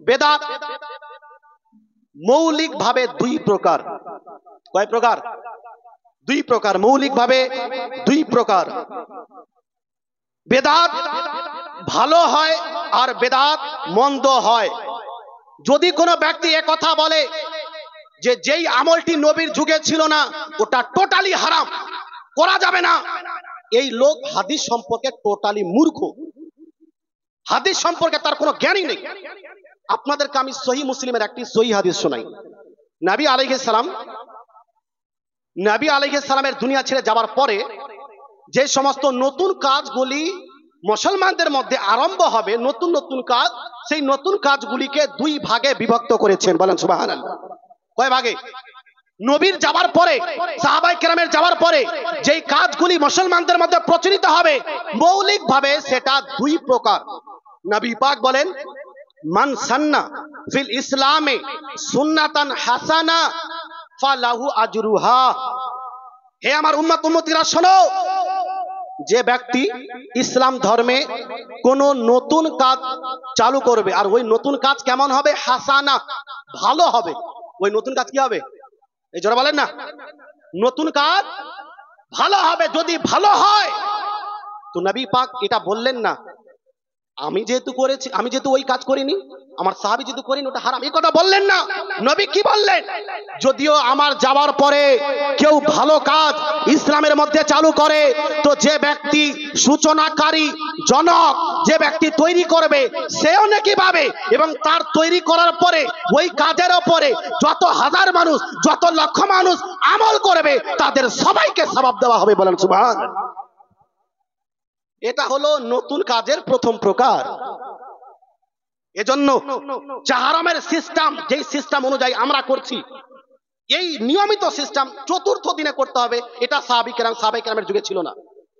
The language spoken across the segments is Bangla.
বেদাত মৌলিক ভাবে দুই প্রকার। কয় প্রকার? দুই প্রকার। মৌলিক ভাবে দুই প্রকার। বেদাত ভালো হয় আর বেদাত মন্দ হয়। যদি কোনো ব্যক্তি এ কথা বলে যে যেই আমলটি নবীর যুগে ছিল না ওটা টোটালি হারাম, করা যাবে না, এই লোক হাদিস সম্পর্কে টোটালি মূর্খ, হাদিস সম্পর্কে তার কোনো জ্ঞানই নেই। আপনাদেরকে আমি সহিহ মুসলিমের একটি সহিহ হাদিস শোনাই। নবী আলাইহিস সালামের দুনিয়া ছেড়ে যাওয়ার পরে যে সমস্ত নতুন কাজগুলি মুসলমানদের মধ্যে আরম্ভ হবে, নতুন নতুন কাজ, সেই নতুন কাজগুলিকে দুই ভাগে বিভক্ত করেছেন। বলেন সুবহানাল্লাহ। কয় ভাগে? নবীর যাওয়ার পরে, সাহাবায়ে কেরামের যাওয়ার পরে যেই কাজগুলি মুসলমানদের মধ্যে প্রচলিত হবে মৌলিকভাবে সেটা দুই প্রকার। নবী পাক বলেন, মান সান্না ফিল ইসলামে সুন্নাতান হাসানা ফালাহু আজরুহা। হে আমার উম্মত উম্মতিরা শোনো, যে ব্যক্তি ইসলাম ধর্মে কোন নতুন কাজ চালু করবে, আর ওই নতুন কাজ কেমন হবে? হাসানা, ভালো হবে। ওই নতুন কাজ কি হবে? এই জোরে বলেন না, নতুন কাজ ভালো হবে। যদি ভালো হয় তো নবী পাক এটা বললেন না আমি যেহেতু করেছি, আমি যেহেতু ওই কাজ করিনি, আমার সাহাবী যেহেতু করিনি ওটা হারাম, এই কথা বললেন না। নবী কি বললেন? যদিও আমার যাওয়ার পরে কেউ ভালো কাজ ইসলামের মধ্যে চালু করে, তো যে ব্যক্তি সূচনাকারী জনক, যে ব্যক্তি তৈরি করবে সেও নাকি পাবে, এবং তার তৈরি করার পরে ওই কাজের উপরে যত হাজার মানুষ, যত লক্ষ মানুষ আমল করবে তাদের সবাইকে সওয়াব দেওয়া হবে। বলেন সুবহানাল্লাহ। এটা হলো নতুন কাজের প্রথম প্রকার। এজন্য চাহারামের সিস্টেম, যেই সিস্টেম অনুযায়ী আমরা করছি, এই নিয়মিত সিস্টেম চতুর্থ দিনে করতে হবে, এটা সাহাবায়ে কেরামের যুগে ছিল না।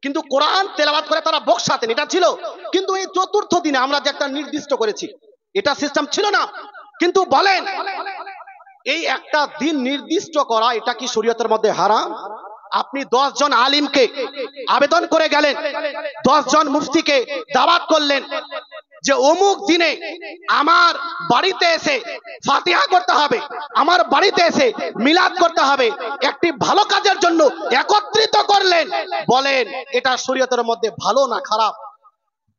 কিন্তু কোরআন তেলাওয়াত করে তারা বকশাতেন, এটা ছিল। কিন্তু এই চতুর্থ দিনে আমরা যে একটা নির্দিষ্ট করেছি, এটা সিস্টেম ছিল না। কিন্তু বলেন, এই একটা দিন নির্দিষ্ট করা এটা কি শরীয়তের মধ্যে হারাম? আপনি 10 জন আলিমকে আবেদন করে গেলেন, 10 জন মুফতিকে দাওয়াত করলেন যে অমুক দিনে আমার বাড়িতে এসে ফাতিহা করতে হবে, আমার বাড়িতে এসে মিলাদ করতে হবে, একটি ভালো কাজের জন্য একত্রিত করলেন। বলেন এটা শরীয়তের মধ্যে ভালো না খারাপ?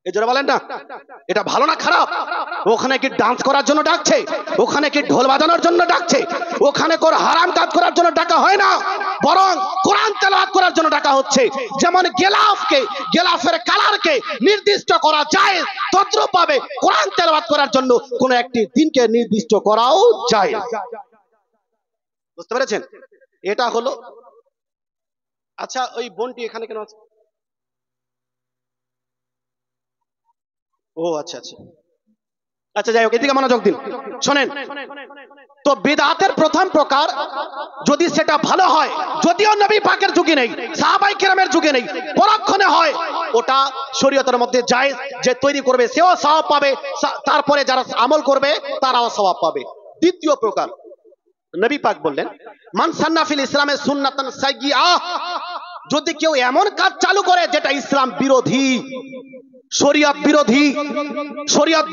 এই জন্য বলেন না, এটা ভালো না খারাপ? ওখানে কি ডান্স করার জন্য ডাকছে? ওখানে কি ঢোল বাজানোর জন্য ডাকছে? ওখানে কোন হারাম কাজ করার জন্য ডাকা হয় না, বরং কোরআন তেলাওয়াত করার জন্য ডাকা হচ্ছে। যেমন গেলাফের কালারকে নির্দিষ্ট করা যায়, তদ্রূপভাবে কোরআন তেলাওয়াত করার জন্য কোন একটি দিনকে নির্দিষ্ট করাও যায়। বুঝতে পেরেছেন? এটা হলো। আচ্ছা, ওই বোনটি এখানে কেন আছে? ও আচ্ছা আচ্ছা আচ্ছা, যাই হোক, এদিকে মনোযোগ দিন, শোনেন। তো বিদআতের প্রথম প্রকার, যদি সেটা ভালো হয়, যদিও নবী পাকের যুগে নেই, সাহাবায়ে কেরামের যুগে নেই, পরক্ষণে হয়, ওটা শরীয়তের মধ্যে জায়েজ। যে তৈরি করবে সেও সওয়াব পাবে, তারপরে যারা আমল করবে তারাও সওয়াব পাবে। দ্বিতীয় প্রকার, নবী পাক বললেন, মান সান্না ফিল ইসলামে সুন্নাতান সাইয়্যিআহ। যদি কেউ এমন কাজ চালু করে যেটা ইসলাম বিরোধী, শরীয়ত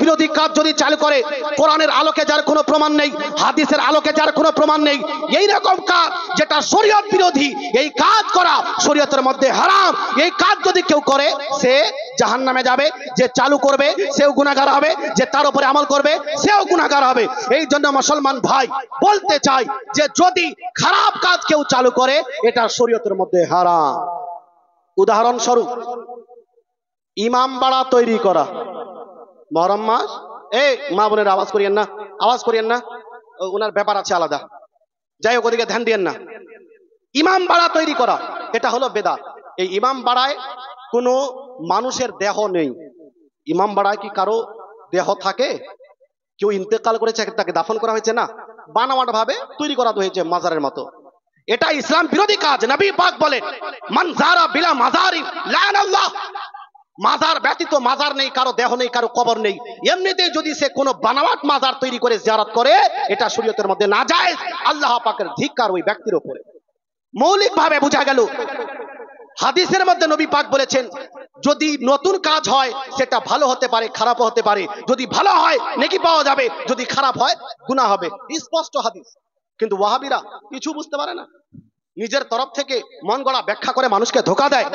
বিরোধী কাজ যদি চালু করে, কোরআনের আলোকে যার কোনো প্রমাণ নেই, হাদিসের আলোকে যার কোনো প্রমাণ নেই, এই রকম কাজ যেটা শরীয়ত বিরোধী, এই কাজ করা শরীয়তের মধ্যে হারাম। এই কাজ যদি কেউ করে সে জাহান্নামে যাবে। যে চালু করবে সেও গুনাহগার হবে, যে তার উপরে আমল করবে সেও গুনাহগার হবে। এই জন্য মুসলমান ভাই বলতে চাই যে যদি খারাপ কাজ কেউ চালু করে এটা শরীয়তের মধ্যে হারাম। উদাহরণস্বরূপ, ইমাম বাড়া তৈরি করা। মহরম মাস, মা বোনের আওয়াজ করিয়েন না, ওনার ব্যাপার আছে আলাদা, যাই হোক ওদিকে ধ্যান দিয়েন না। ইমাম বাড়া তৈরি করা এটা হলো বেদাত। এই ইমাম বাড়ায় কোনো মানুষের দেহ নেই। ইমাম বাড়ায় কি কারো দেহ থাকে? কেউ ইন্তেকাল করেছে, তাকে দাফন করা হয়েছে না, বানাওয়াট ভাবে তৈরি করা হয়েছে মাজারের মতো। এটা ইসলাম বিরোধী কাজ। নবী পাক বলেন, মান যারা বিলা মাজারি লানাল্লাহ। মাজার ব্যতীত, মাজার নেই, কারো দেহ নেই, কারো কবর নেই, এমনিতেই যদি সে কোনো বানাওয়াট মাজার তৈরি করে জিয়ারত করে, এটা শরীয়তের মধ্যে নাজায়েজ। আল্লাহ পাকের ধিক্কার ওই ব্যক্তির উপরে। মৌলিকভাবে বোঝা গেল হাদিসের মধ্যে নবী পাক বলেছেন যদি নতুন কাজ হয় সেটা ভালো হতে পারে খারাপও হতে পারে, যদি ভালো হয় নেকি পাওয়া যাবে, যদি খারাপ হয় গুনাহ হবে, স্পষ্ট হাদিস। কিন্তু ওয়াহাবিরা কিছু বুঝতে পারে না, নিজের তরফ থেকে মন গড়া ব্যাখ্যা করে মানুষকে ধোঁকা দেয়।